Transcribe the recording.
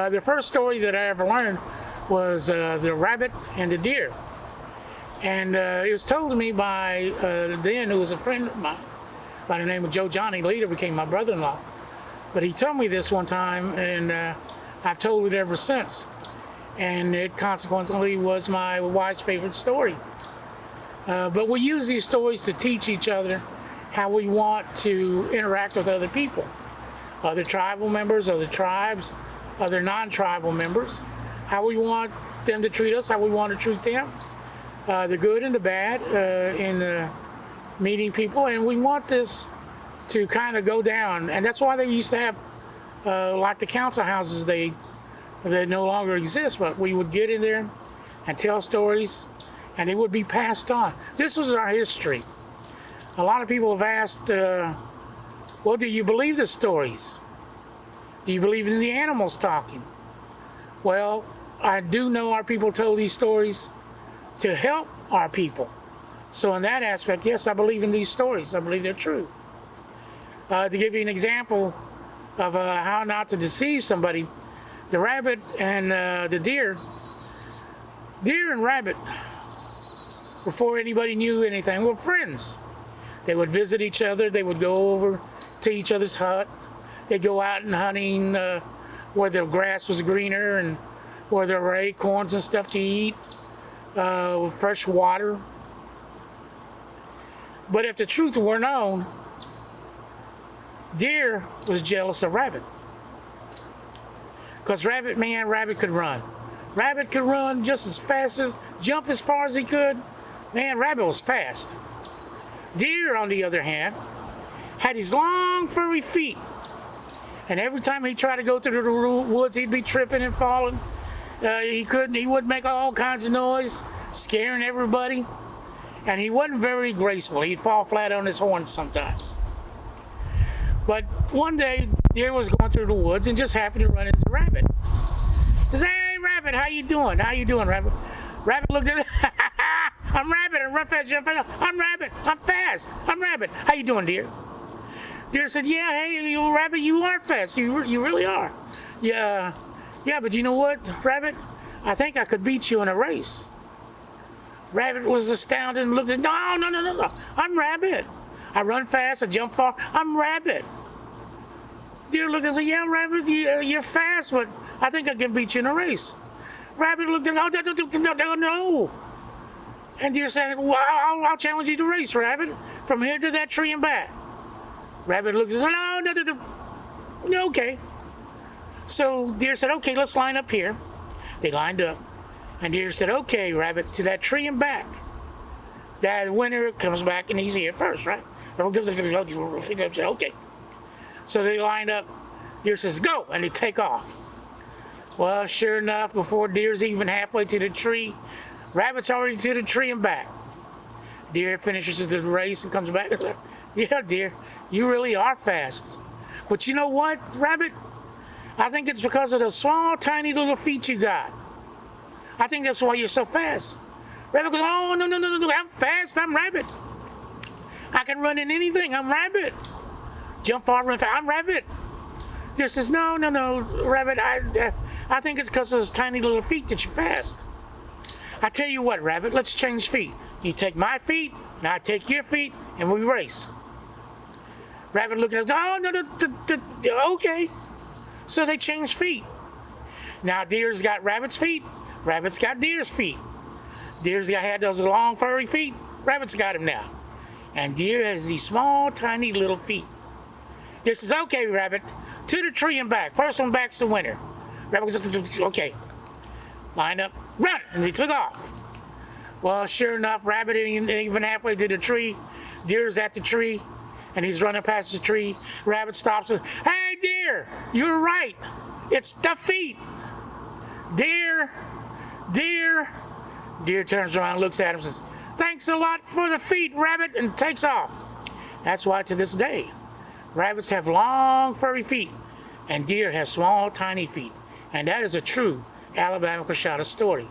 The first story that I ever learned was the rabbit and the deer. And it was told to me by then, who was a friend of mine by the name of Joe Johnny, later became my brother-in-law. But he told me this one time, and I've told it ever since. And it consequently was my wife's favorite story. But we use these stories to teach each other how we want to interact with other people, other tribal members, other tribes, other non-tribal members, how we want them to treat us, how we want to treat them, the good and the bad in meeting people. And we want this to kind of go down. And that's why they used to have, like the council houses, they no longer exist, but we would get in there and tell stories, and they would be passed on. This was our history. A lot of people have asked, well, do you believe the stories? Do you believe in the animals talking? Well, I do know our people told these stories to help our people. So in that aspect, yes, I believe in these stories. I believe they're true. To give you an example of how not to deceive somebody, the rabbit and the deer and rabbit, before anybody knew anything, were friends. They would visit each other. They would go over to each other's hut. They'd go out and hunting where the grass was greener and where there were acorns and stuff to eat, with fresh water. But if the truth were known, deer was jealous of rabbit. Because rabbit could run. Rabbit could run just as fast as, jump as far as he could. Man, rabbit was fast. Deer, on the other hand, had these long furry feet. And every time he tried to go through the woods, he'd be tripping and falling. He would make all kinds of noise, scaring everybody. And he wasn't very graceful. He'd fall flat on his horns sometimes. But one day, deer was going through the woods and just happened to run into rabbit. He said, "Hey, rabbit, how you doing? How you doing, rabbit?" Rabbit looked at him. "I'm rabbit. I run fast, jump fast. I'm rabbit. I'm fast. I'm rabbit. How you doing, deer?" Deer said, "Yeah, hey, you rabbit, you are fast. You really are. Yeah, but you know what, rabbit? I think I could beat you in a race." Rabbit was astounded and looked at, No. I'm rabbit. I run fast. I jump far. I'm rabbit." Deer looked and said, "Yeah, rabbit, you're fast, but I think I can beat you in a race." Rabbit looked at him, no. And deer said, "Well, I'll challenge you to race, rabbit, from here to that tree and back." Rabbit looks and said, no, okay. So deer said, "Okay, let's line up here." They lined up. And deer said, "Okay, rabbit, to that tree and back." That winner comes back and he's here first, right? Okay. So they lined up. Deer says, "Go," and they take off. Well, sure enough, before deer's even halfway to the tree, rabbit's already to the tree and back. Deer finishes the race and comes back. "Yeah, deer, you really are fast. But you know what, rabbit? I think it's because of those small, tiny little feet you got. I think that's why you're so fast." Rabbit goes, "Oh, no, I'm fast. I'm rabbit. I can run in anything. I'm rabbit. Jump far, run fast. I'm rabbit." Deer says, No, rabbit, I think it's because of those tiny little feet that you're fast. I tell you what, rabbit, let's change feet. You take my feet, and I take your feet, and we race." Rabbit looked at us, "Oh, no, okay." So they changed feet. Now deer's got rabbit's feet. Rabbit's got deer's feet. Deer's had those long furry feet. Rabbit's got them now. And deer has these small, tiny little feet. Deer says, "Okay, rabbit, to the tree and back. First one back's the winner." Rabbit goes, "Okay." Line up, run, and they took off. Well, sure enough, rabbit ain't even halfway to the tree. Deer's at the tree, and he's running past the tree. Rabbit stops and, "Hey, deer, you're right. It's the feet. Deer. Deer turns around, looks at him, and says, "Thanks a lot for the feet, rabbit," and takes off. That's why to this day, rabbits have long, furry feet, and deer have small, tiny feet. And that is a true Alabama-Coushatta story.